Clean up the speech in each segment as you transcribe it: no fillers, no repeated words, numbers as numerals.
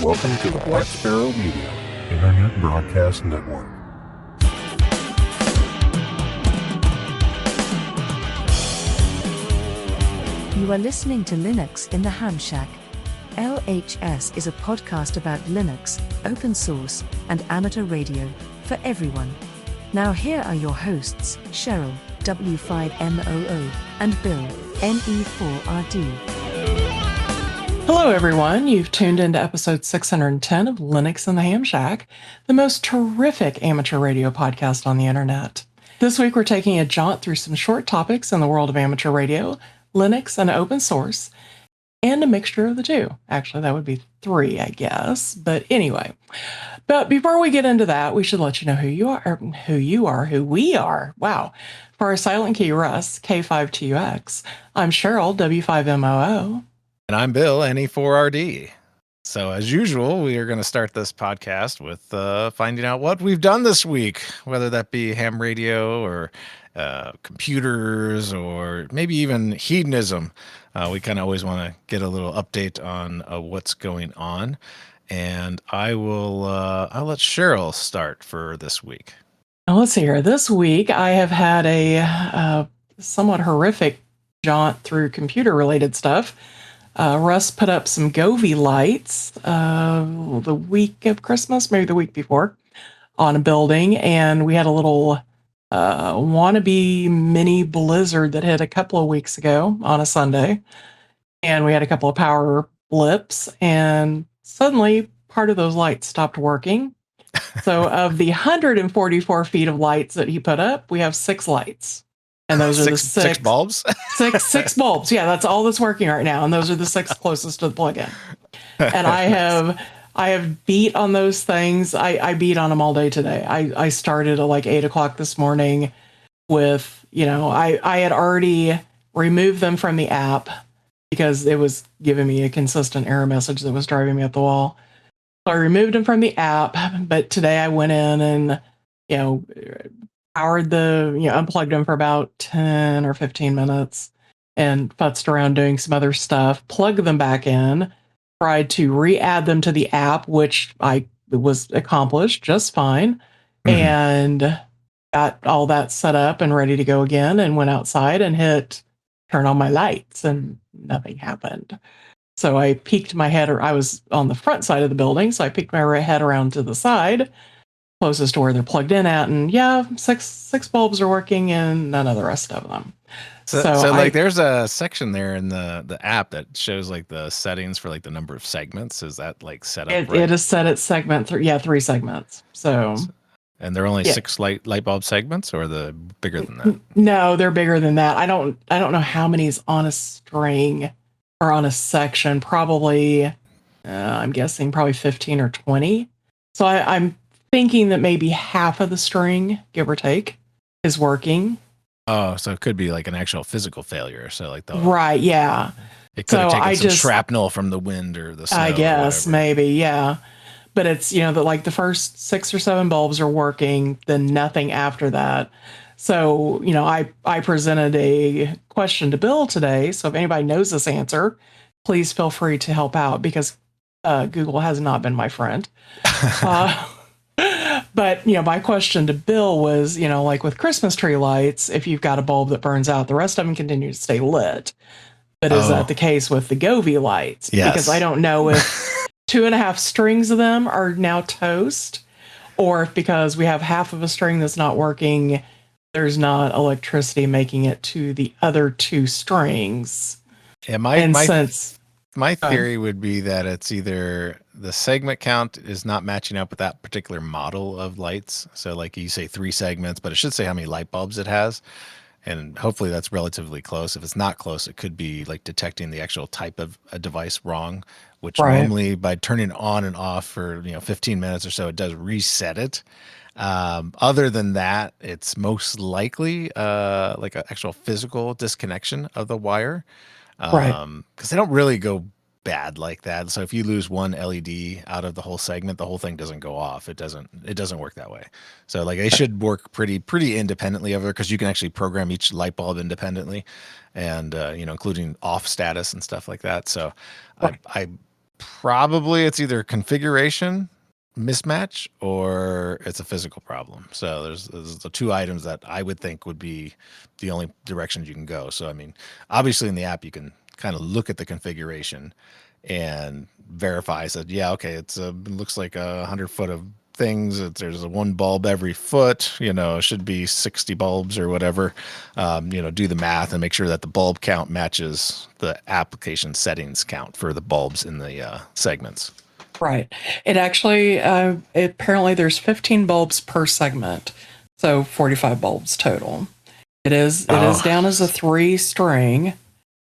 Welcome to the Black Sparrow Media Internet Broadcast Network. You are listening to Linux in the Ham Shack. LHS is a podcast about Linux, open source, and amateur radio for everyone. Now here are your hosts, Cheryl, W5MOO, and Bill, NE4RD. Hello everyone, you've tuned into episode 610 of Linux in the Ham Shack, the most terrific amateur radio podcast on the internet. This week we're taking a jaunt through some short topics in the world of amateur radio, Linux and open source, and a mixture of the two. Actually, that would be three, I guess. But anyway, but before we get into that, we should let you know who we are. Wow. For our silent key, Russ, K5TUX, I'm Cheryl, W5MOO. And I'm Bill, NE4RD. So as usual, we are going to start this podcast with finding out what we've done this week, whether that be ham radio or computers or maybe even hedonism. We kind of always want to get a little update on what's going on. And I'll let Cheryl start for this week. Let's see here. This week, I have had a somewhat horrific jaunt through computer-related stuff. Russ put up some Govee lights the week of Christmas, maybe the week before, on a building, and we had a little wannabe mini blizzard that hit a couple of weeks ago on a Sunday, and we had a couple of power blips, and suddenly part of those lights stopped working. So of the 144 feet of lights that he put up, we have 6 lights. And those are six bulbs? six bulbs. Yeah, that's all that's working right now. And those are the 6 closest to the plug-in. And I have beat on those things. I beat on them all day today. I started at like 8 o'clock this morning with, I had already removed them from the app because it was giving me a consistent error message that was driving me up the wall. So I removed them from the app, but today I went in and, unplugged them for about 10 or 15 minutes and futzed around doing some other stuff, plugged them back in, tried to re-add them to the app, which was accomplished just fine, and got all that set up and ready to go again, and went outside and hit turn on my lights, and nothing happened. So I peeked my head, or I was on the front side of the building, so I peeked my head around to the side, closest to where they're plugged in at, and six bulbs are working and none of the rest of them. So there's a section there in the app that shows like the settings for like the number of segments. Is that like set up right? It is set at segment 3 segments. So and they're only 6 light bulb segments, or the bigger than that? No, they're bigger than that. I don't know how many is on a string or on a section. Probably I'm guessing probably 15 or 20. So I'm thinking that maybe half of the string, give or take, is working. Oh, so it could be like an actual physical failure. So like right, yeah. It could have taken some shrapnel from the wind or the snow. I guess maybe, yeah. But it's like the first 6 or 7 bulbs are working, then nothing after that. So I presented a question to Bill today. So if anybody knows this answer, please feel free to help out, because Google has not been my friend. But, my question to Bill was, like with Christmas tree lights, if you've got a bulb that burns out, the rest of them continue to stay lit. But is that the case with the Govee lights? Yes. Because I don't know if 2.5 strings of them are now toast, or if because we have half of a string that's not working, there's not electricity making it to the other 2 strings. Yeah, my theory would be that it's either the segment count is not matching up with that particular model of lights. So like you say 3 segments, but it should say how many light bulbs it has. And hopefully that's relatively close. If it's not close, it could be like detecting the actual type of a device wrong, which normally by turning it on and off for 15 minutes or so, it does reset it. Other than that, it's most likely like an actual physical disconnection of the wire. Because they don't really go bad like that. So if you lose one LED out of the whole segment, the whole thing doesn't go off. It doesn't work that way. So like they should work pretty independently of it, because you can actually program each light bulb independently, and including off status and stuff like that. So I Probably it's either configuration mismatch or it's a physical problem. So there's the two items that I would think would be the only directions you can go. So I mean, obviously in the app you can kind of look at the configuration and verify that okay, it looks like 100 foot of things. There's a one bulb every foot. It should be 60 bulbs or whatever. Do the math and make sure that the bulb count matches the application settings count for the bulbs in the segments. Right. It actually, apparently there's 15 bulbs per segment. So 45 bulbs total. It is down as a 3 string.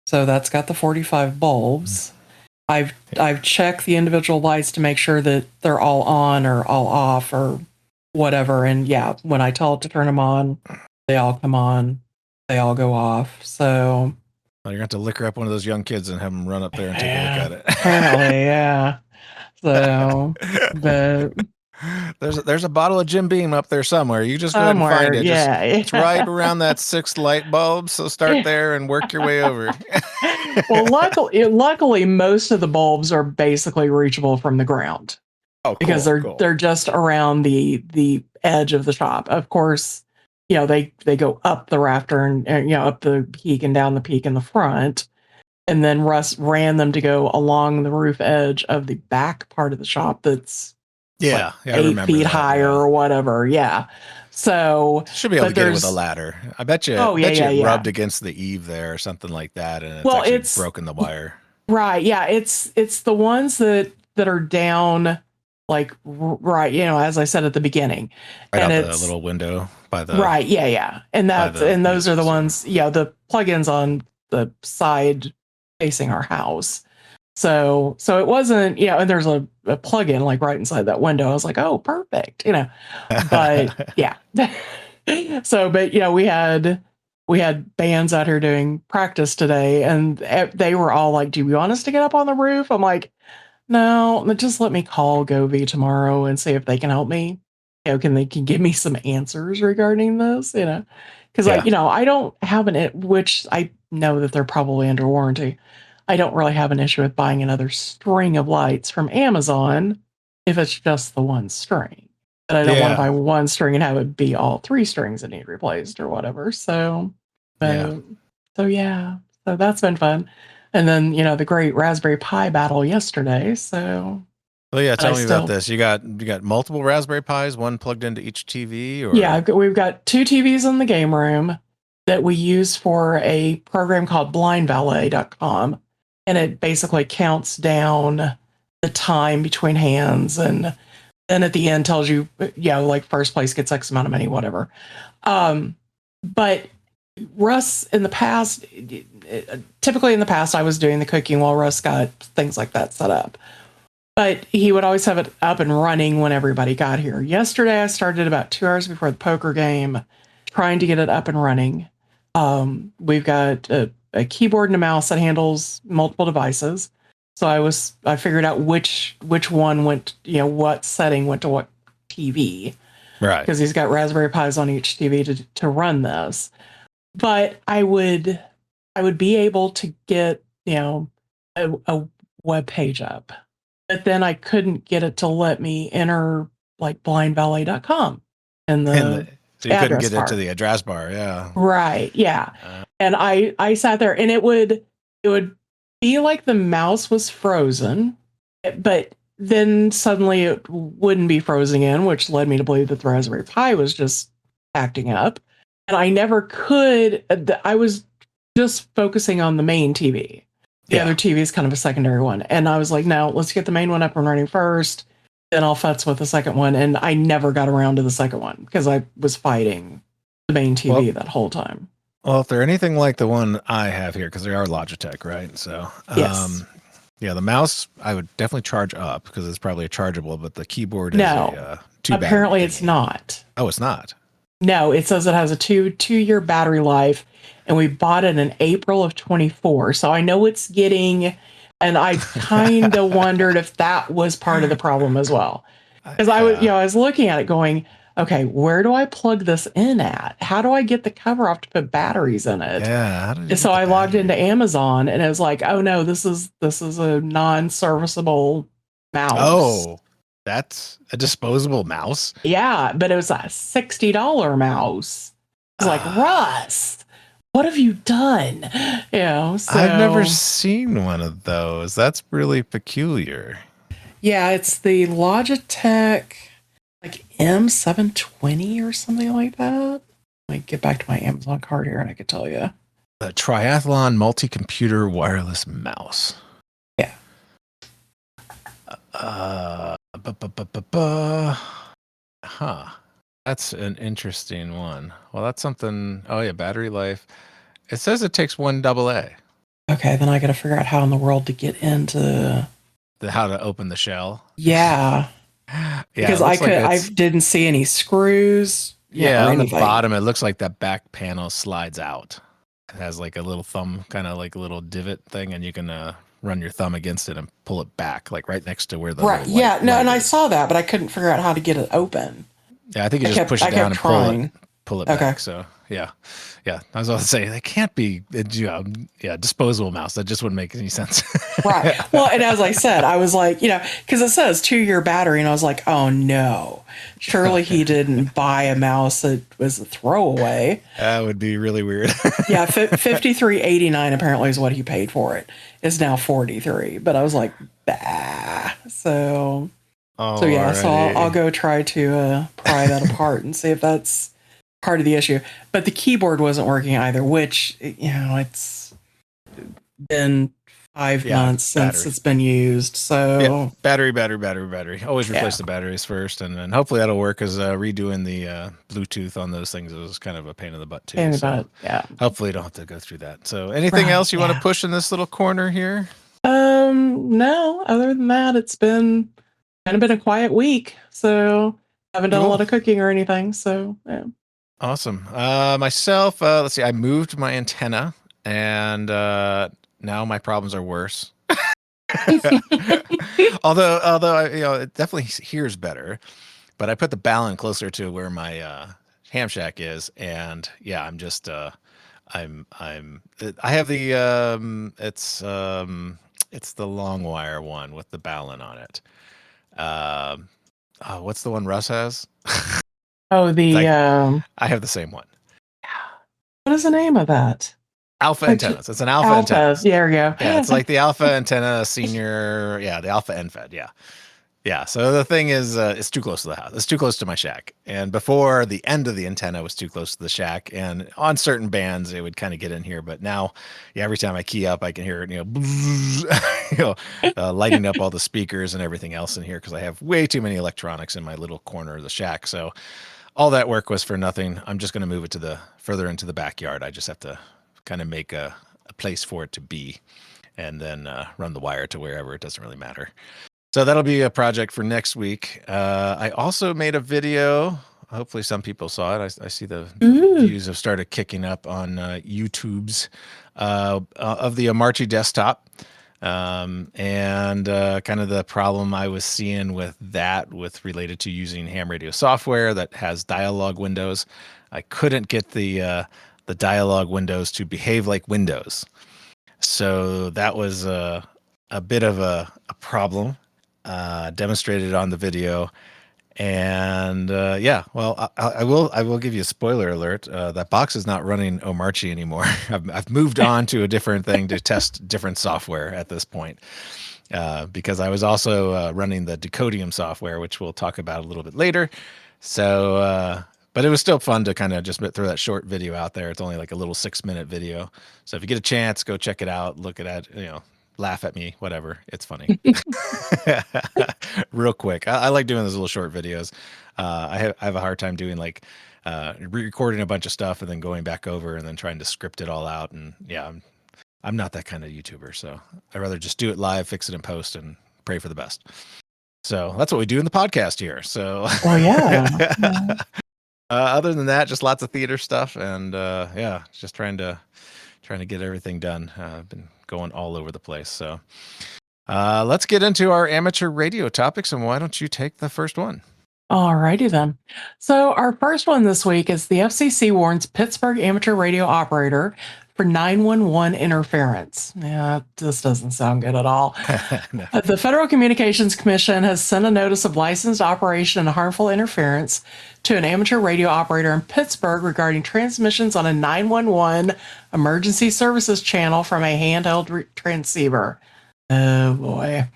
So that's got the 45 bulbs. I've checked the individual lights to make sure that they're all on or all off or whatever. And yeah, when I tell it to turn them on, they all come on. They all go off. So. Well, you're going to have to liquor up one of those young kids and have them run up there and take a look at it. Apparently, yeah. So, but there's a bottle of Jim Beam up there somewhere. You just go ahead and find it. Yeah, it's right around that 6th light bulb. So start there and work your way over. Well, luckily, most of the bulbs are basically reachable from the ground. Oh, cool, because they're just around the edge of the shop. Of course, they go up the rafter and up the peak and down the peak in the front. And then Russ ran them to go along the roof edge of the back part of the shop that's 8 feet higher or whatever. Yeah. So should be able to get it with a ladder. I bet you. It rubbed against the eave there or something like that, and it's broken the wire. Right. Yeah. It's the ones that are down, like right. As I said at the beginning, right and out the little window by the right. Yeah. And those are the ones. Yeah. The plugins on the side facing our house. So it wasn't, and there's a plug-in like right inside that window. I was like, oh, perfect, but yeah. So, but we had bands out here doing practice today and they were all like, do you want us to get up on the roof? I'm like, no, just let me call Govee tomorrow and see if they can help me. Can give me some answers regarding this, because I don't have which I know that they're probably under warranty. I don't really have an issue with buying another string of lights from Amazon if it's just the one string. But I don't want to buy one string and have it be all 3 strings that need replaced or whatever. So that's been fun. And then, the great Raspberry Pi battle yesterday. So. Well, yeah, tell me about this. You got multiple Raspberry Pis, one plugged into each TV? Or? Yeah, we've got 2 TVs in the game room that we use for a program called blindvalet.com. And it basically counts down the time between hands. And then at the end tells you, like first place gets X amount of money, whatever. But Russ, in the past, typically in the past, I was doing the cooking while Russ got things like that set up. But he would always have it up and running when everybody got here. Yesterday, I started about 2 hours before the poker game, trying to get it up and running. We've got a keyboard and a mouse that handles multiple devices. So I figured out which one went, what setting went to what TV. Right. Because he's got Raspberry Pis on each TV to run this. But I would be able to get, a web page up. But then I couldn't get it to let me enter like blindvalet.com so you couldn't get into the address bar, yeah. Right, yeah. And I sat there and it would be like the mouse was frozen, but then suddenly it wouldn't be frozen in, which led me to believe that the Raspberry Pi was just acting up. And I never could, I was just focusing on the main TV. The other TV is kind of a secondary one. And I was like, no, let's get the main one up and running first. Then I'll futz with the second one. And I never got around to the second one because I was fighting the main TV that whole time. Well, if they're anything like the one I have here, because they are Logitech, right? So, yes. The mouse I would definitely charge up because it's probably a chargeable, but the keyboard is apparently it's not. Oh, it's not. No, it says it has a two-year battery life, and we bought it in April of 24. So I know it's getting, and I kind of wondered if that was part of the problem as well. Because I was looking at it going, okay, where do I plug this in at? How do I get the cover off to put batteries in it? Yeah. How did you So I logged into Amazon and it was like, oh no, this is a non-serviceable mouse. Oh, that's a disposable mouse? Yeah, but it was a $60 mouse. I was like, Russ, what have you done? You know, so I've never seen one of those. That's really peculiar. yeah, it's the Logitech like M720 or something like that. Let me get back to my Amazon card here and I could tell you. A triathlon multi-computer wireless mouse. Yeah. Huh. That's an interesting one. Well, that's something. Oh yeah, battery life. It says it takes 1 AA. Okay, then I got to figure out how in the world to get into How to open the shell. Yeah. Yeah, because I didn't see any screws. Yeah, on the bottom it looks like that back panel slides out. It has like a little thumb, kind of like a little divot thing, and you can run your thumb against it and pull it back, like right next to where the right. Yeah, no, and I saw that, but I couldn't figure out how to get it open. Yeah, I think you just push it down and pull it back. So yeah. I was about to say they can't be disposable mouse. That just wouldn't make any sense. Right. Well, and as I said, I was like, because it says 2-year battery, and I was like, oh no, surely he didn't buy a mouse that was a throwaway. That would be really weird. Yeah, $53.89 apparently is what he paid for it. It's now $43, but I was like, bah. So I'll go try to pry that apart and see if that's part of the issue. But the keyboard wasn't working either, which, it's been 5 months since it's been used. So battery. Always replace the batteries first, and then hopefully that'll work, because redoing the Bluetooth on those things was kind of a pain in the butt too. Hopefully you don't have to go through that. So anything else you want to push in this little corner here? No, other than that, it's been kind of been a quiet week, so I haven't done a lot of cooking or anything. So yeah. Awesome. Myself, let's see. I moved my antenna, and now my problems are worse. although it definitely hears better. But I put the balun closer to where my ham shack is, and yeah, I'm just I have the it's the long wire one with the balun on it. What's the one Russ has? Oh, I have the same one. What is the name of that? Alpha antennas. It's an alpha antenna. There we go. Yeah, it's like the alpha antenna senior. Yeah, the alpha NFED. Yeah. So the thing is, it's too close to the house. It's too close to my shack. And before, the end of the antenna was too close to the shack. And on certain bands, it would kind of get in here. But now, every time I key up, I can hear it, lighting up all the speakers and everything else in here, because I have way too many electronics in my little corner of the shack. So all that work was for nothing. I'm just going to move it further into the backyard. I just have to kind of make a place for it to be, and then run the wire to wherever. It doesn't really matter. So that'll be a project for next week. I also made a video. Hopefully some people saw it. I see the views have started kicking up on YouTube's of the Omarchi desktop. And kind of the problem I was seeing with related to using ham radio software that has dialog windows. I couldn't get the dialog windows to behave like Windows. So that was a bit of a problem, demonstrated on the video. And I will give you a spoiler alert. That box is not running Omarchi anymore. I've moved on to a different thing to test different software at this point, because I was also running the Decodium software, which we'll talk about a little bit later. So, but it was still fun to kind of just throw that short video out there. It's only like a little 6-minute video. So if you get a chance, go check it out, look at it, laugh at me, whatever. It's funny. Real quick. I like doing those little short videos. I have a hard time doing recording a bunch of stuff and then going back over and then trying to script it all out. And yeah, I'm not that kind of YouTuber. So I'd rather just do it live, fix it in post, and pray for the best. So that's what we do in the podcast here. So other than that, just lots of theater stuff, and just trying to get everything done. I've been going all over the place. So let's get into our amateur radio topics, and why don't you take the first one? Alrighty then. So our first one this week is the FCC warns Pittsburgh amateur radio operator for 911 interference. Yeah, this doesn't sound good at all. No. The Federal Communications Commission has sent a notice of licensed operation and harmful interference to an amateur radio operator in Pittsburgh regarding transmissions on a 911 emergency services channel from a handheld transceiver. Oh boy.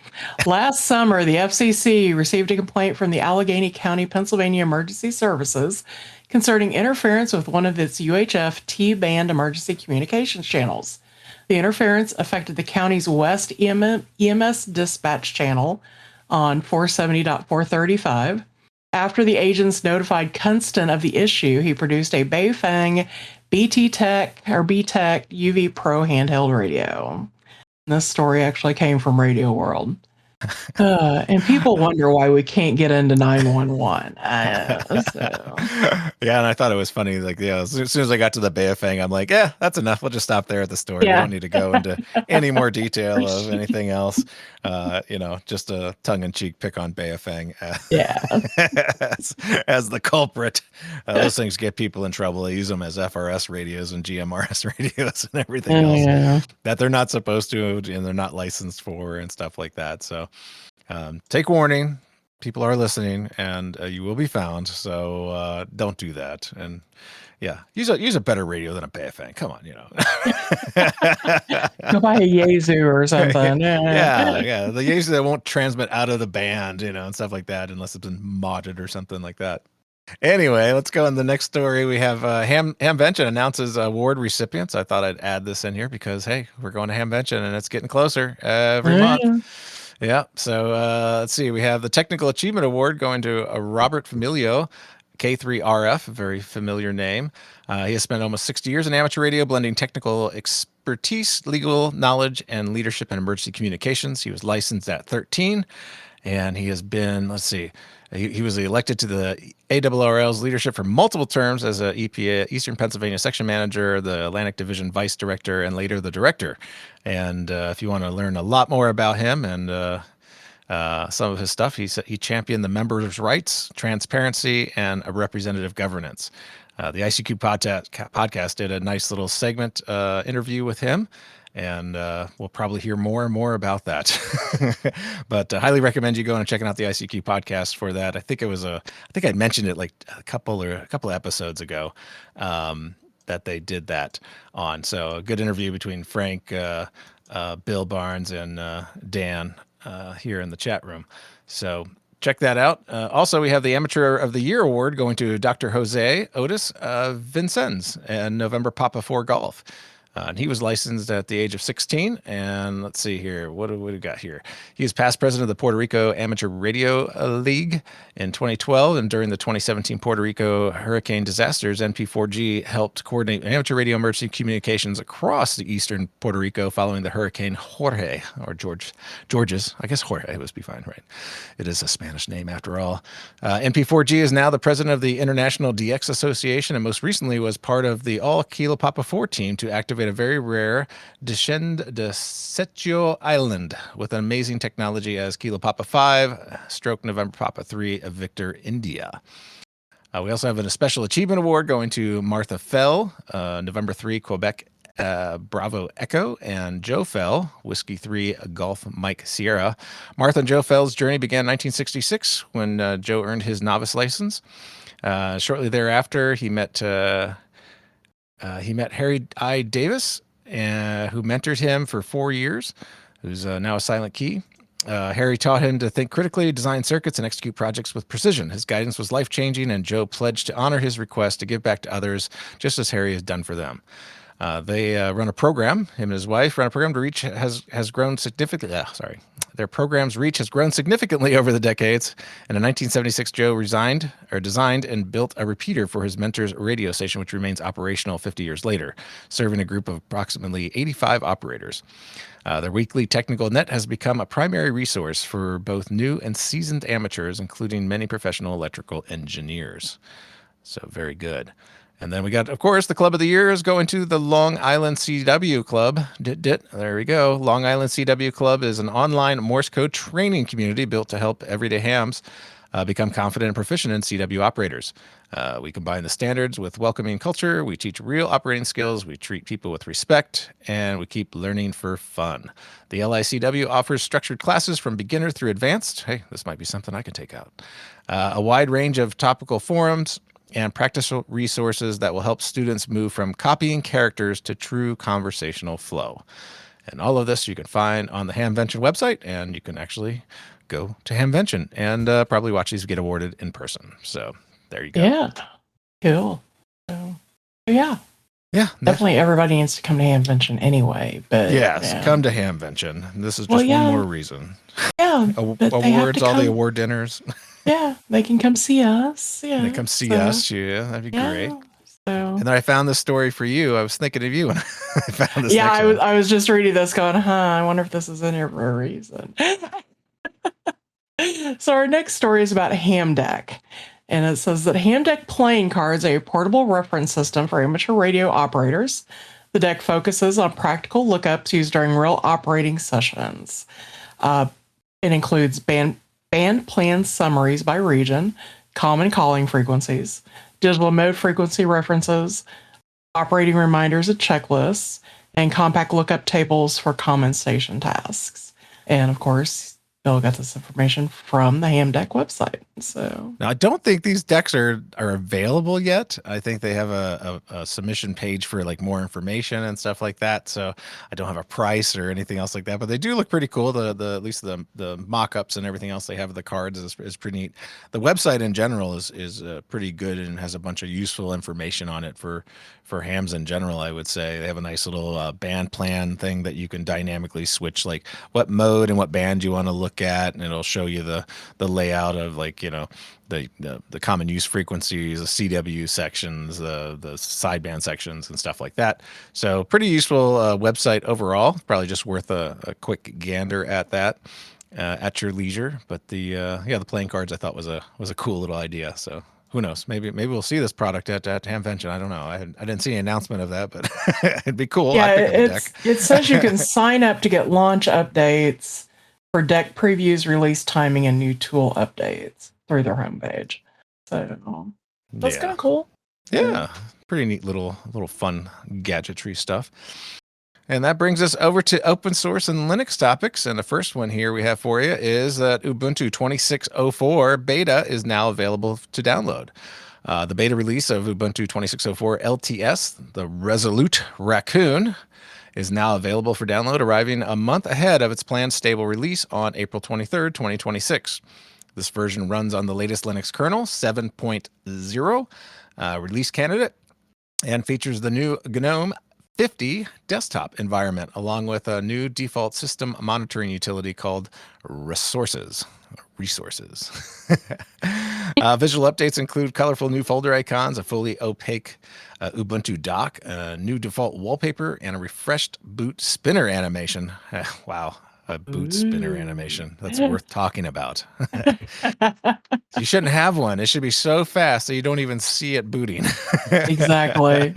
Last summer, the FCC received a complaint from the Allegheny County, Pennsylvania Emergency Services concerning interference with one of its UHF T-band emergency communications channels. The interference affected the county's West EMS dispatch channel on 470.435. After the agents notified Kunston of the issue, he produced a Baofeng BT-Tech or BTEC UV Pro handheld radio. This story actually came from Radio World. And people wonder why we can't get into 911. Yeah, and I thought it was funny. Like, as soon as I got to the Baofeng, I'm like, yeah, that's enough. We'll just stop there at the story. Yeah. We don't need to go into any more detail of anything else. Just a tongue-in-cheek pick on Baofeng as the culprit. Those things get people in trouble. They use them as FRS radios and GMRS radios and everything else that they're not supposed to and they're not licensed for and stuff like that. So take warning. People are listening, and you will be found. So don't do that. And use a better radio than a Baofeng. Come on, Go buy a Yaesu or something. Yeah. The Yaesu that won't transmit out of the band, and stuff like that, unless it's been modded or something like that. Anyway, let's go on the next story. We have Hamvention announces award recipients. I thought I'd add this in here because, hey, we're going to Hamvention, and it's getting closer every month. Yeah. So let's see. We have the Technical Achievement Award going to Robert Famiglio, K3RF, a very familiar name. He has spent almost 60 years in amateur radio, blending technical expertise, legal knowledge, and leadership in emergency communications. He was licensed at 13, and he has been, he was elected to the ARRL's leadership for multiple terms as a EPA Eastern Pennsylvania section manager, the Atlantic Division vice director, and later the director. And if you want to learn a lot more about him and some of his stuff, he championed the members' rights, transparency, and a representative governance. The ICQ podcast did a nice little segment interview with him. And we'll probably hear more and more about that. But I highly recommend you going and checking out the ICQ podcast for that. I think I mentioned it like a couple of episodes ago that they did that on. So a good interview between Frank, Bill Barnes, and Dan here in the chat room. So check that out. Also, we have the Amateur of the Year Award going to Dr. Jose Otis Vicens and November Papa 4 Golf. And he was licensed at the age of 16. And let's see here. What do we got here? He is past president of the Puerto Rico Amateur Radio League in 2012. And during the 2017 Puerto Rico hurricane disasters, NP4G helped coordinate amateur radio emergency communications across the eastern Puerto Rico following the Hurricane Jorge, or George's. I guess Jorge would be fine, right? It is a Spanish name after all. NP4G is now the president of the International DX Association and most recently was part of the All Kilo Papa 4 team to activate a very rare Descend de Setio Island with an amazing technology as Kilo Papa 5, stroke November Papa 3 of Victor, India. We also have a special achievement award going to Martha Fell, November 3, Quebec, Bravo Echo, and Joe Fell, Whiskey 3, Golf Mike Sierra. Martha and Joe Fell's journey began in 1966 when Joe earned his novice license. Shortly thereafter, he met Harry I. Davis, who mentored him for 4 years, who's now a silent key. Harry taught him to think critically, design circuits, and execute projects with precision. His guidance was life-changing, and Joe pledged to honor his request to give back to others, just as Harry has done for them. They run a program. Him and his wife run a program to reach has grown significantly. Their program's reach has grown significantly over the decades. And in 1976, Joe designed and built a repeater for his mentor's radio station, which remains operational 50 years later, serving a group of approximately 85 operators. Their weekly technical net has become a primary resource for both new and seasoned amateurs, including many professional electrical engineers. So very good. And then we got, of course, the Club of the Year is going to the Long Island CW Club. There we go. Long Island CW Club is an online Morse code training community built to help everyday hams become confident and proficient in CW operators. We combine the standards with welcoming culture. We teach real operating skills. We treat people with respect, and we keep learning for fun. The LICW offers structured classes from beginner through advanced. Hey, this might be something I can take out. A wide range of topical forums and practical resources that will help students move from copying characters to true conversational flow. And all of this you can find on the Hamvention website, and you can actually go to Hamvention and probably watch these get awarded in person. So there you go. Yeah, cool. So, yeah, definitely everybody needs to come to Hamvention anyway. But yes, come to Hamvention. This is just one more reason. Yeah, awards, all the award dinners. Yeah, they can come see us. Yeah, they come see us. Yeah, that'd be great. So. And then I found this story for you. I was thinking of you when I found this. Yeah, I was just reading this, going, I wonder if this is in here for a reason. So our next story is about Hamdeck. And it says that Hamdeck playing cards are a portable reference system for amateur radio operators. The deck focuses on practical lookups used during real operating sessions. It includes band plan summaries by region, common calling frequencies, digital mode frequency references, operating reminders and checklists, and compact lookup tables for common station tasks. And of course, Bill got this information from the Hamdeck website. So now I don't think these decks are available yet. I think they have a submission page for like more information and stuff like that. So I don't have a price or anything else like that, but they do look pretty cool. The at least the mock-ups and everything else they have of the cards is pretty neat. The website in general is pretty good and has a bunch of useful information on it for hams in general. I would say they have a nice little band plan thing that you can dynamically switch like what mode and what band you want to look at, and it'll show you the layout of like, you know, the common use frequencies, the CW sections, the sideband sections and stuff like that. So pretty useful website overall. Probably just worth a quick gander at that at your leisure. But the playing cards I thought was a cool little idea. So who knows? Maybe we'll see this product at Hamvention. I don't know. I didn't see any announcement of that, but it'd be cool. Yeah, it says you can sign up to get launch updates for deck previews, release timing, and new tool updates through their homepage. So that's kind of cool. Yeah, pretty neat little fun gadgetry stuff. And that brings us over to open source and Linux topics. And the first one here we have for you is that Ubuntu 26.04 beta is now available to download. The beta release of Ubuntu 26.04 LTS, the Resolute Raccoon, is now available for download, arriving a month ahead of its planned stable release on April 23rd, 2026. This version runs on the latest Linux kernel, 7.0 release candidate, and features the new GNOME 50 desktop environment, along with a new default system monitoring utility called Resources. Visual updates include colorful new folder icons, a fully opaque Ubuntu Dock, a new default wallpaper, and a refreshed boot spinner animation. Wow, a boot spinner animation. That's worth talking about. You shouldn't have one. It should be so fast that you don't even see it booting. Exactly.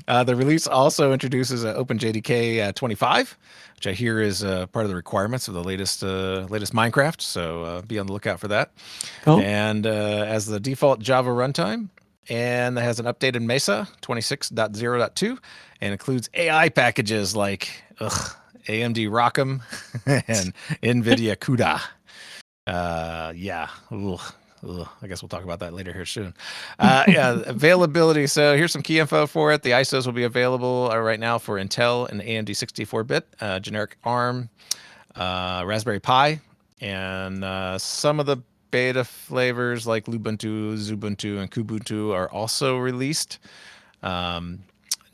The release also introduces OpenJDK 25, which I hear is part of the requirements of the latest Minecraft. So be on the lookout for that. Cool. And as the default Java runtime, and it has an updated Mesa 26.0.2 and includes AI packages like AMD ROCm and NVIDIA CUDA. I guess we'll talk about that later here soon. Availability. So here's some key info for it. The ISOs will be available right now for Intel and AMD 64-bit, generic ARM, Raspberry Pi, and some of the beta flavors like Lubuntu, Xubuntu, and Kubuntu are also released.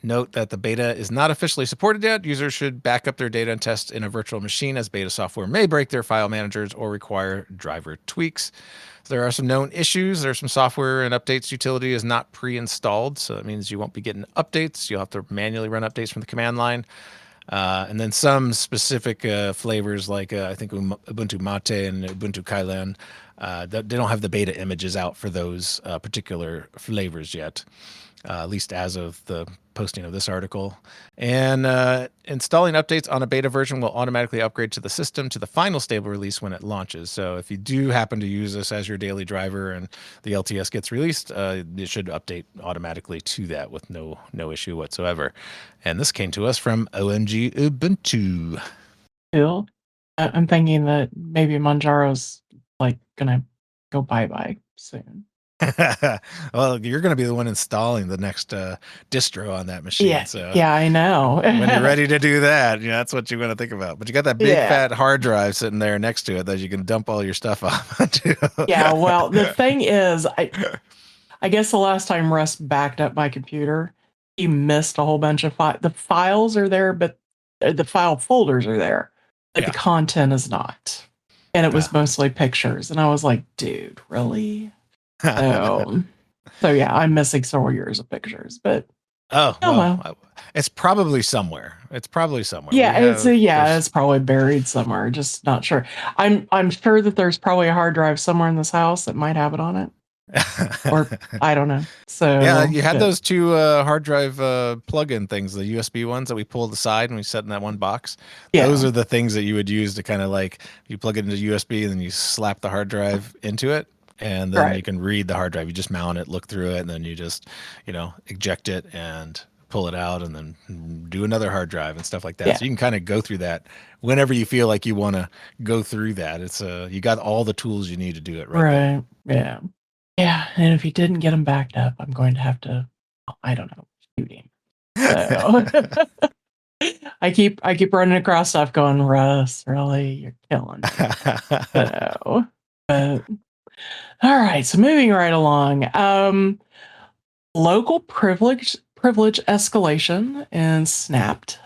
Note that the beta is not officially supported yet. Users should back up their data and test in a virtual machine, as beta software may break their file managers or require driver tweaks. There are some known issues. There's some software and updates utility is not pre-installed, so that means you won't be getting updates. You'll have to manually run updates from the command line. And then some specific flavors like I think Ubuntu Mate and Ubuntu Kailan, they don't have the beta images out for those particular flavors yet. at least as of the posting of this article. And installing updates on a beta version will automatically upgrade to the system to the final stable release when it launches. So if you do happen to use this as your daily driver and the LTS gets released, it should update automatically to that with no issue whatsoever. And this came to us from OMG Ubuntu. Cool. I'm thinking that maybe Manjaro's like gonna go bye-bye soon. Well, you're going to be the one installing the next distro on that machine. Yeah, so yeah, I know. when you're ready to do that, that's what you want to think about. But you got that big fat hard drive sitting there next to it that you can dump all your stuff off onto. Yeah, well, the thing is, I guess the last time Russ backed up my computer, he missed a whole bunch of the files are there, but the file folders are there, but the content is not. And it was mostly pictures. And I was like, dude, really? So yeah, I'm missing several years of pictures, but well, it's probably somewhere. Yeah, it's probably buried somewhere. Just not sure. I'm sure that there's probably a hard drive somewhere in this house that might have it on it, or I don't know. So yeah, you had those two hard drive plug-in things, the USB ones that we pulled aside and we set in that one box. Yeah. Those are the things that you would use to kind of like you plug it into USB and then you slap the hard drive into it. And then you can read the hard drive. You just mount it, look through it, and then you just, eject it and pull it out and then do another hard drive and stuff like that. Yeah. So you can kind of go through that whenever you feel like you want to go through that. It's you got all the tools you need to do it right. Yeah. Yeah. And if you didn't get them backed up, I'm going to have to, I don't know, shoot him. So I keep running across stuff going, Russ, really, you're killing me. So, but all right, so moving right along. Local privilege escalation in Snapped.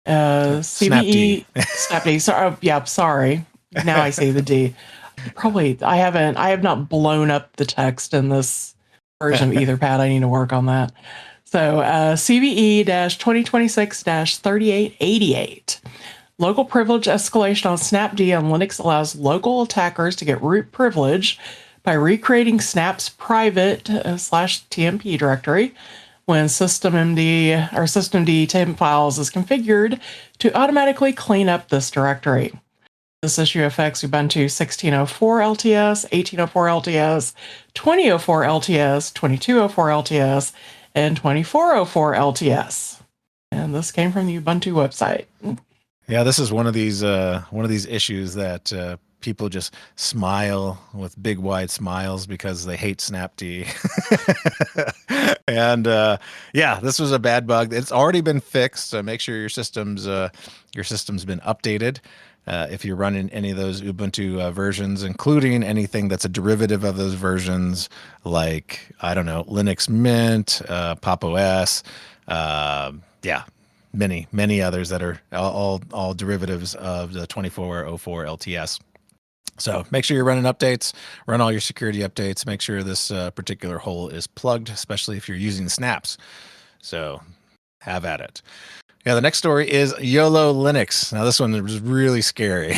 CVE Snapd. Sorry. Now I say the D. I have not blown up the text in this version of Etherpad. I need to work on that. So CVE-2026-3888. Local privilege escalation on Snapd on Linux allows local attackers to get root privilege by recreating Snap's private /TMP directory when systemd or systemd temp files is configured to automatically clean up this directory. This issue affects Ubuntu 16.04 LTS, 18.04 LTS, 20.04 LTS, 22.04 LTS, and 24.04 LTS. And this came from the Ubuntu website. Yeah, this is one of these issues that people just smile with big wide smiles because they hate Snapd. And this was a bad bug. It's already been fixed, so make sure your system's been updated. If you're running any of those Ubuntu versions, including anything that's a derivative of those versions, like I don't know, Linux Mint, Pop OS, many others that are all derivatives of the 24.04 LTS. So make sure you're running updates, run all your security updates, make sure this particular hole is plugged, especially if you're using snaps. So have at it. Yeah, the next story is YOLO Linux. Now this one is really scary.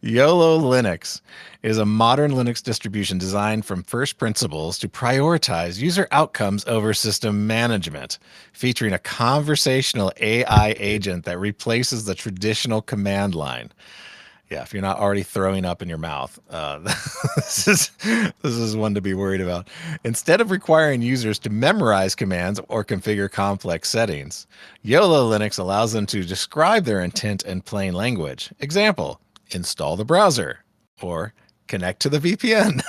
YOLO Linux is a modern Linux distribution designed from first principles to prioritize user outcomes over system management, featuring a conversational AI agent that replaces the traditional command line. Yeah, if you're not already throwing up in your mouth, this is one to be worried about. Instead of requiring users to memorize commands or configure complex settings, YOLO Linux allows them to describe their intent in plain language. Example, install the browser or connect to the VPN.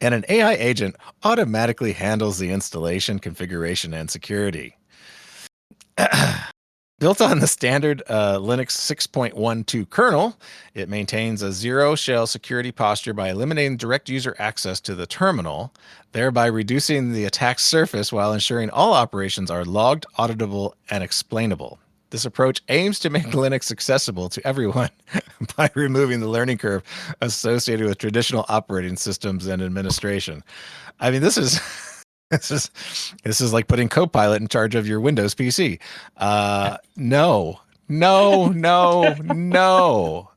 And an AI agent automatically handles the installation, configuration, and security. Built on the standard Linux 6.12 kernel, it maintains a zero-shell security posture by eliminating direct user access to the terminal, thereby reducing the attack surface while ensuring all operations are logged, auditable, and explainable. This approach aims to make Linux accessible to everyone by removing the learning curve associated with traditional operating systems and administration. I mean, this is like putting Copilot in charge of your Windows PC. No.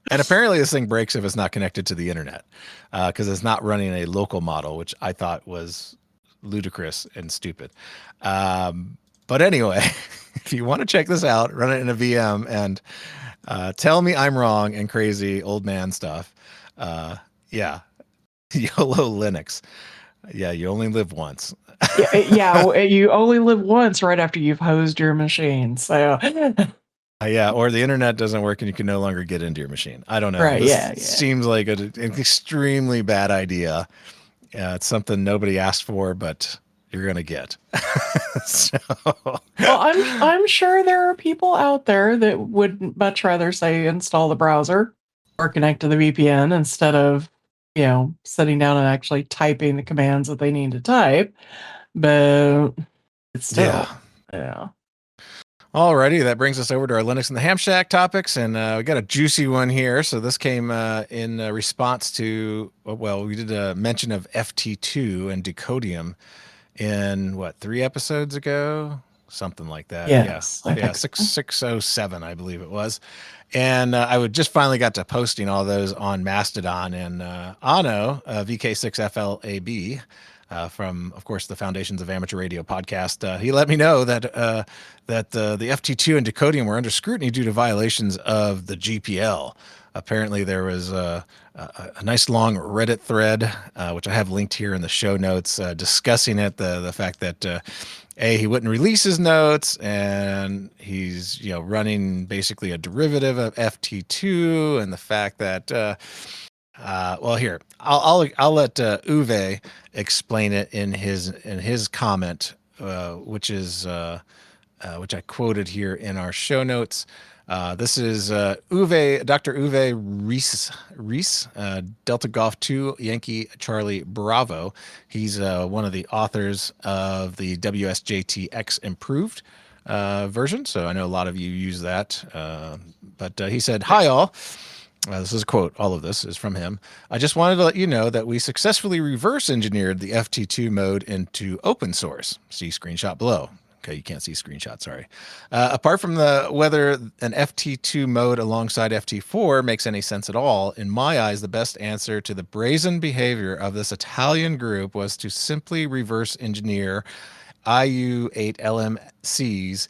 And apparently this thing breaks if it's not connected to the internet, because it's not running a local model, which I thought was ludicrous and stupid. But anyway, if you want to check this out, run it in a VM and tell me I'm wrong and crazy old man stuff. Yeah, YOLO Linux. Yeah, you only live once. Yeah, you only live once right after you've hosed your machine. So yeah, or the internet doesn't work and you can no longer get into your machine. I don't know. Right, this seems like an extremely bad idea. It's something nobody asked for, but you're going to get. So. Well, I'm sure there are people out there that would much rather say install the browser or connect to the VPN instead of, sitting down and actually typing the commands that they need to type. But it's still, yeah. Alrighty, that brings us over to our Linux and the Ham Shack topics, and we got a juicy one here. So this came in response to, we did a mention of FT2 and Decodium in 3 episodes ago, something like that. Yes, yeah, 607, I believe it was. And I would just finally got to posting all those on Mastodon, and Ano, VK6FLAB, from, of course, the Foundations of Amateur Radio podcast. He let me know that the FT2 and Decodium were under scrutiny due to violations of the GPL. Apparently, there was a nice long Reddit thread, which I have linked here in the show notes, discussing it. The fact that he wouldn't release his notes, and he's running basically a derivative of FT2, and the fact that here I'll let Uwe explain it in his comment, which I quoted here in our show notes. This is Uwe, Dr. Uwe Rees, Delta Golf 2 Yankee Charlie Bravo. He's one of the authors of the WSJTX improved version, so I know a lot of you use that. But he said, "Hi all." This is a quote. All of this is from him. "I just wanted to let you know that we successfully reverse engineered the FT2 mode into open source. See screenshot below." Okay, you can't see screenshots, sorry. Apart from whether an FT2 mode alongside FT4 makes any sense at all, in my eyes, the best answer to the brazen behavior of this Italian group was to simply reverse engineer IU8LMCs,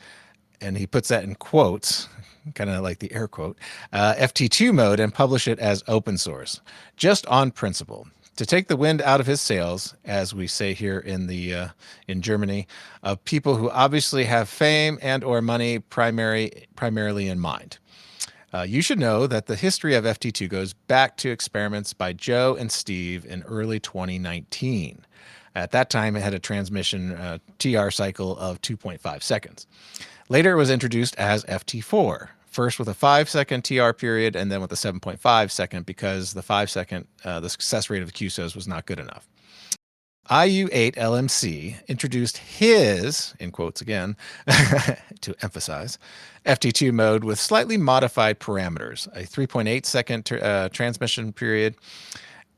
and he puts that in quotes, kind of like the air quote, FT2 mode, and publish it as open source, just on principle. To take the wind out of his sails, as we say here in Germany, of people who obviously have fame and or money primarily in mind. You should know that the history of FT2 goes back to experiments by Joe and Steve in early 2019. At that time, it had a transmission TR cycle of 2.5 seconds. Later, it was introduced as FT4. First with a 5-second TR period, and then with a 7.5 second, because the 5-second, the success rate of the QSOs was not good enough. IU8LMC introduced his, in quotes again, to emphasize, FT2 mode with slightly modified parameters, a 3.8 second transmission period,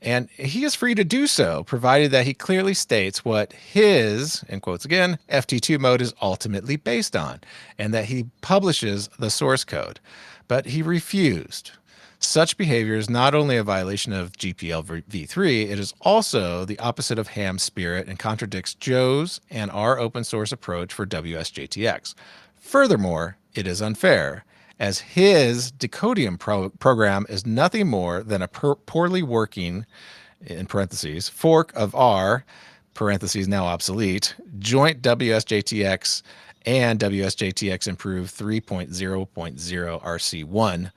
and he is free to do so, provided that he clearly states what his, in quotes again, FT2 mode is ultimately based on, and that he publishes the source code. But he refused. Such behavior is not only a violation of GPL v3, it is also the opposite of Ham's spirit and contradicts Joe's and our open source approach for WSJTX. Furthermore, it is unfair, as his Decodium program is nothing more than a poorly working, in parentheses, fork of our, parentheses now obsolete, joint WSJTX and WSJTX improved 3.0.0 RC1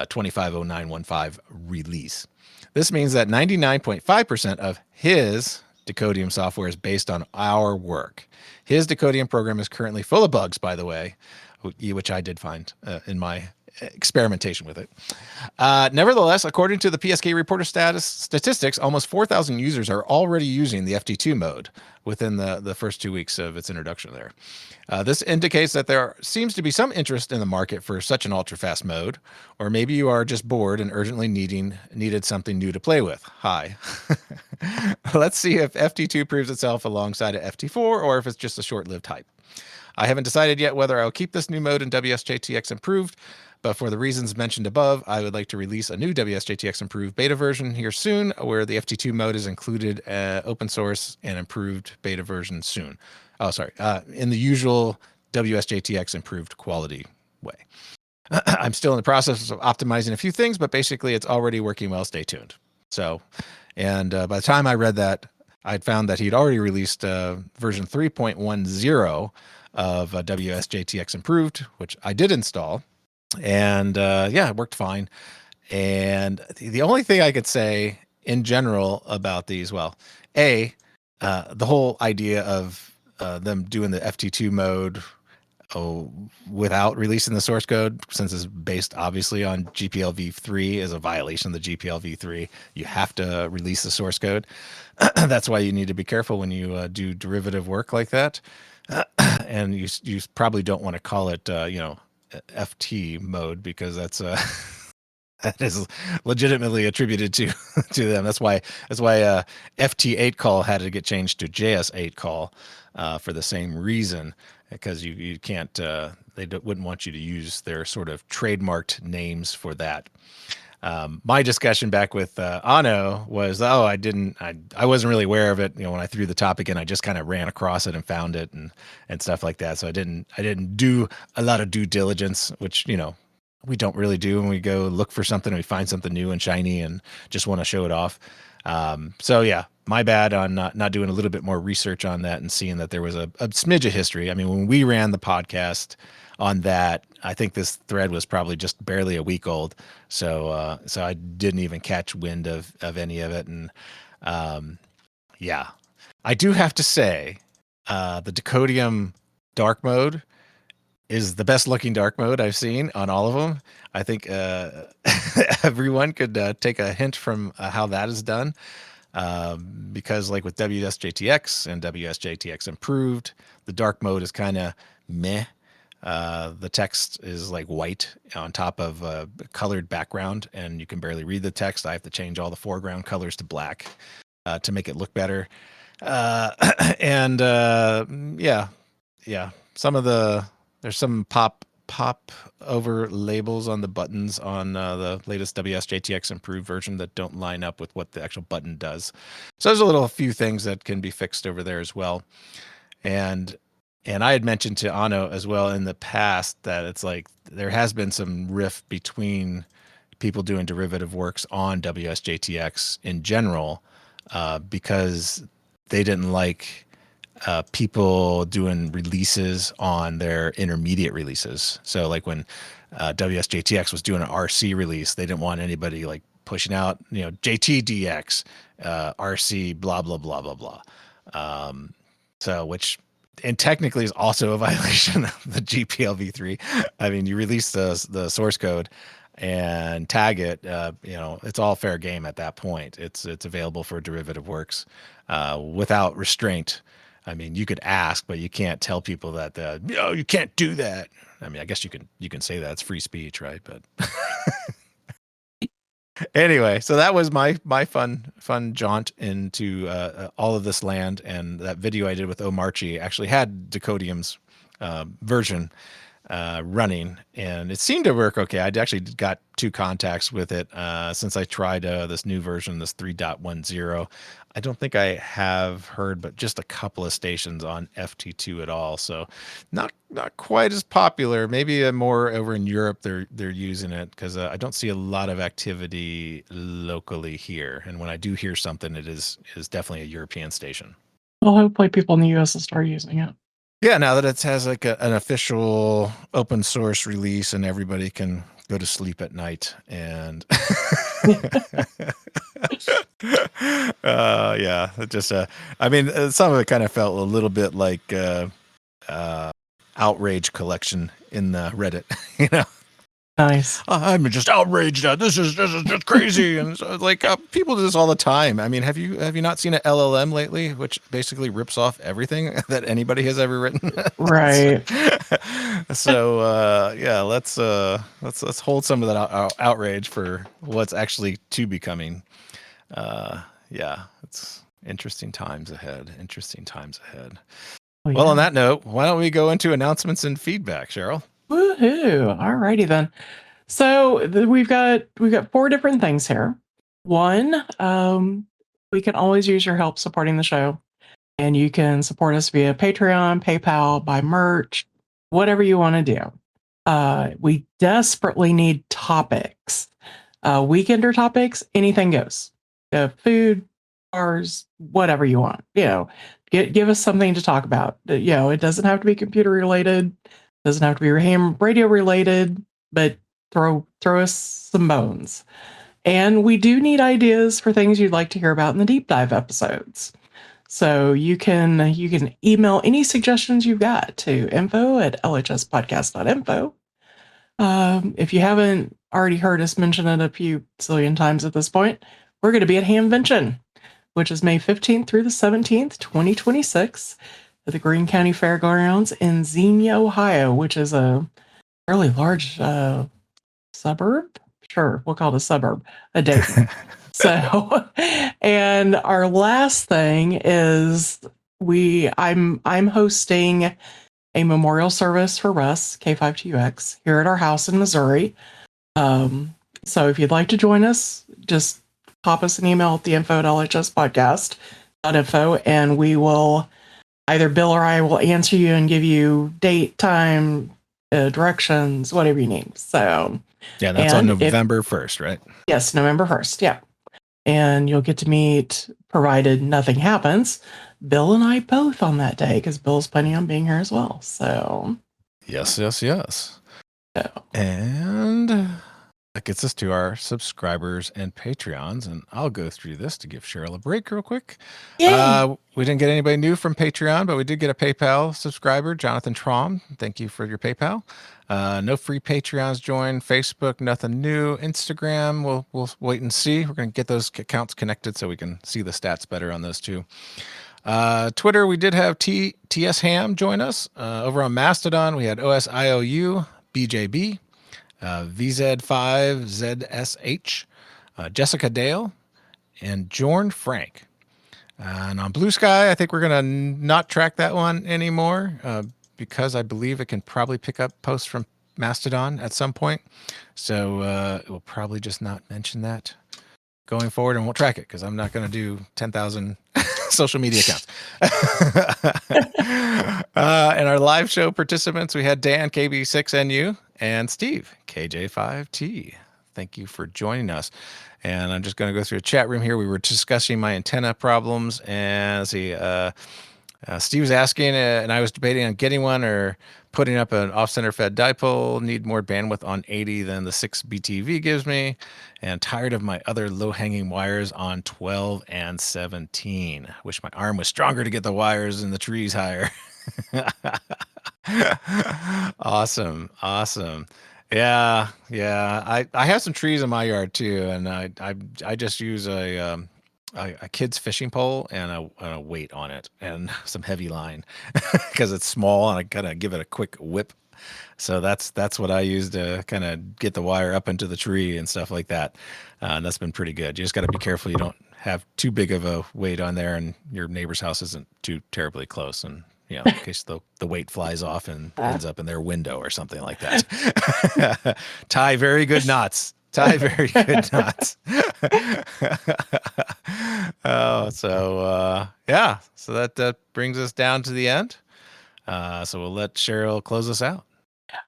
250915 release. This means that 99.5% of his Decodium software is based on our work. His Decodium program is currently full of bugs, by the way, which I did find in my experimentation with it. Nevertheless, according to the PSK reporter statistics, almost 4,000 users are already using the FT2 mode within the first 2 weeks of its introduction there. This indicates that there seems to be some interest in the market for such an ultra-fast mode, or maybe you are just bored and urgently needed something new to play with. Hi. Let's see if FT2 proves itself alongside a FT4, or if it's just a short-lived hype. I haven't decided yet whether I'll keep this new mode in WSJTX improved, but for the reasons mentioned above, I would like to release a new WSJTX improved beta version here soon, where the FT2 mode is included, open source and improved beta version soon. Oh, sorry, in the usual WSJTX improved quality way. I'm still in the process of optimizing a few things, but basically it's already working well. Stay tuned. So, and by the time I read that, I'd found that he'd already released version 3.10 of WSJTX improved, which I did install. And yeah, it worked fine. And the only thing I could say in general about these, well, the whole idea of them doing the FT2 mode without releasing the source code, since it's based obviously on GPL v3, is a violation of the GPL v3. You have to release the source code. That's why you need to be careful when you do derivative work like that. And you probably don't want to call it, FT mode, because that's that is legitimately attributed to them. That's why FT8 call had to get changed to JS8 call for the same reason, because you can't they wouldn't want you to use their sort of trademarked names for that. My discussion back with Anno was, I wasn't really aware of it. When I threw the topic in, I just kind of ran across it and found it and stuff like that. So I didn't do a lot of due diligence, which, we don't really do when we go look for something and we find something new and shiny and just want to show it off. So yeah, my bad on not doing a little bit more research on that and seeing that there was a smidge of history. I mean, when we ran the podcast on that, I think this thread was probably just barely a week old. So I didn't even catch wind of any of it. And yeah, I do have to say, the Decodium dark mode is the best looking dark mode I've seen on all of them. I think everyone could take a hint from how that is done. Because like with WSJTX and WSJTX improved, the dark mode is kind of meh. The text is like white on top of a colored background, and you can barely read the text. I have to change all the foreground colors to black to make it look better. And yeah, there's some pop over labels on the buttons on the latest WSJTX improved version that don't line up with what the actual button does. So there's a few things that can be fixed over there as well. And I had mentioned to Anno as well in the past that it's like there has been some rift between people doing derivative works on WSJTX in general, because they didn't like people doing releases on their intermediate releases. So like when WSJTX was doing an RC release, they didn't want anybody like pushing out, JTDX, RC, blah, blah, blah, blah, blah. So which, and technically is also a violation of the GPL v3. I mean, you release the source code and tag it, it's all fair game at that point. It's available for derivative works without restraint. I mean, you could ask, but you can't tell people that you can't do that. I mean, I guess you can say that, it's free speech, right? But anyway, so that was my fun jaunt into all of this land, and that video I did with Omarchi actually had Decodium's version running, and it seemed to work okay. I actually got 2 contacts with it since I tried this new version, this 3.10. I don't think I have heard but just a couple of stations on FT2 at all, so not quite as popular. Maybe more over in Europe they're using it, because I don't see a lot of activity locally here, and when I do hear something, it is definitely a European station. Well, hopefully people in the US will start using it. Yeah, now that it has like an official open source release and everybody can go to sleep at night and yeah, it just I mean, some of it kind of felt a little bit like outrage collection in the Reddit, Nice. I'm just outraged. This is just crazy. And so, like, people do this all the time. I mean, have you not seen an LLM lately, which basically rips off everything that anybody has ever written? Right. So yeah, let's hold some of that outrage for what's actually to be coming. Yeah, it's interesting times ahead. Oh, Well, yeah. on that note, why don't we go into announcements and feedback, Cheryl? Woohoo! Alrighty then. So we've got 4 different things here. One, we can always use your help supporting the show, and you can support us via Patreon, PayPal, buy merch, whatever you want to do. We desperately need topics. Weekender topics, anything goes. Food, cars, whatever you want. Give us something to talk about. It doesn't have to be computer related, doesn't have to be ham radio related, but throw us some bones. And we do need ideas for things you'd like to hear about in the deep dive episodes. So you can email any suggestions you've got to info@lhspodcast.info. If you haven't already heard us mention it a few zillion times at this point, we're going to be at Hamvention, which is May 15th through the 17th, 2026, at the Greene County Fairgrounds in Xenia, Ohio, which is a fairly large suburb. Sure, we'll call it a suburb, a Dayton. So, and our last thing is I'm hosting a memorial service for Russ, K5TUX, here at our house in Missouri. So if you'd like to join us, just pop us an email at the info@lhspodcast.info, and we will, either Bill or I will answer you and give you date, time, directions, whatever you need. So yeah, that's on November 1st, right? Yes, November 1st. Yeah. And you'll get to meet, provided nothing happens, Bill and I both on that day, because Bill's planning on being here as well. So yes. So. And that gets us to our subscribers and Patreons, and I'll go through this to give Cheryl a break real quick. We didn't get anybody new from Patreon, but we did get a PayPal subscriber, Jonathan Traum. Thank you for your PayPal. No free Patreons joined. Facebook, nothing new. Instagram, we'll wait and see. We're going to get those accounts connected so we can see the stats better on those two. Twitter, we did have TS Ham join us. Over on Mastodon, we had OSIOU, BJB, VZ5ZSH, Jessica Dale, and Jorn Frank. And on Blue Sky, I think we're going to not track that one anymore because I believe it can probably pick up posts from Mastodon at some point. So it will probably just not mention that going forward, and won't track it because I'm not going to do 10,000 social media accounts. And our live show participants, we had Dan, KB6NU, and Steve, KJ5T. Thank you for joining us. And I'm just going to go through a chat room here. We were discussing my antenna problems, and Steve was asking, and I was debating on getting one or putting up an off-center fed dipole. Need more bandwidth on 80 than the 6 BTV gives me, and tired of my other low-hanging wires on 12 and 17. Wish my arm was stronger to get the wires in the trees higher. Awesome. Yeah. I have some trees in my yard too, and I just use a kid's fishing pole and a weight on it and some heavy line because it's small, and I kind of give it a quick whip. So that's what I use to kind of get the wire up into the tree and stuff like that. And that's been pretty good. You just got to be careful you don't have too big of a weight on there, and your neighbor's house isn't too terribly close, and in case the weight flies off and ends up in their window or something like that. Tie very good knots. So that brings us down to the end. So we'll let Cheryl close us out.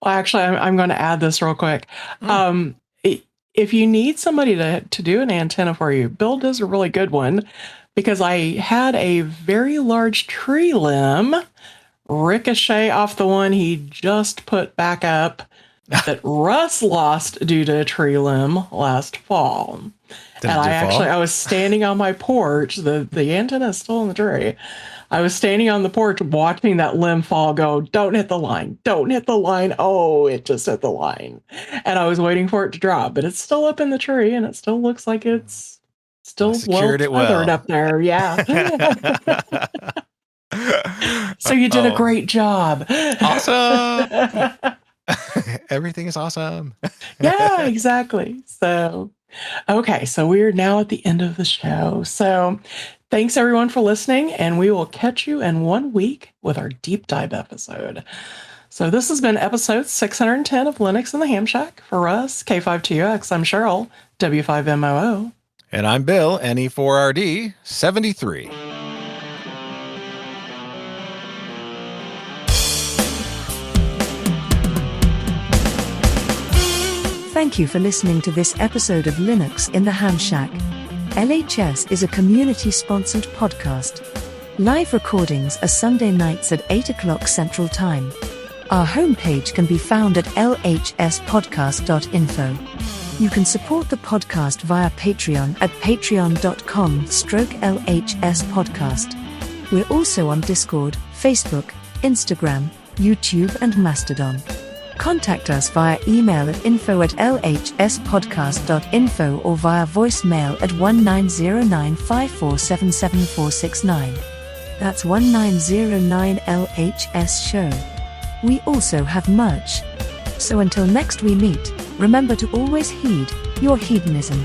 Well, actually, I'm going to add this real quick. If you need somebody to do an antenna for you, Bill does a really good one, because I had a very large tree limb ricochet off the one he just put back up that Russ lost due to a tree limb last fall. I was standing on my porch. The antenna is still in the tree. I was standing on the porch watching that limb fall, go, don't hit the line. Don't hit the line. Oh, it just hit the line. And I was waiting for it to drop, but it's still up in the tree, and it still looks like it's still well feathered up there. Yeah. So you did a great job. Awesome. Everything is awesome. Yeah, exactly. So, okay. So we're now at the end of the show. So thanks everyone for listening, and we will catch you in 1 week with our deep dive episode. So this has been episode 610 of Linux in the Ham Shack. For Russ, K52X, I'm Cheryl, W5MOO. And I'm Bill, NE4RD 73. Thank you for listening to this episode of Linux in the Ham Shack. LHS is a community-sponsored podcast. Live recordings are Sunday nights at 8 o'clock Central Time. Our homepage can be found at lhspodcast.info. You can support the podcast via Patreon at patreon.com/LHS podcast. We're also on Discord, Facebook, Instagram, YouTube and Mastodon. Contact us via email at info@lhspodcast.info or via voicemail at 190954777469. That's 1909 LHS show. We also have merch. So until next we meet, remember to always heed your hedonism.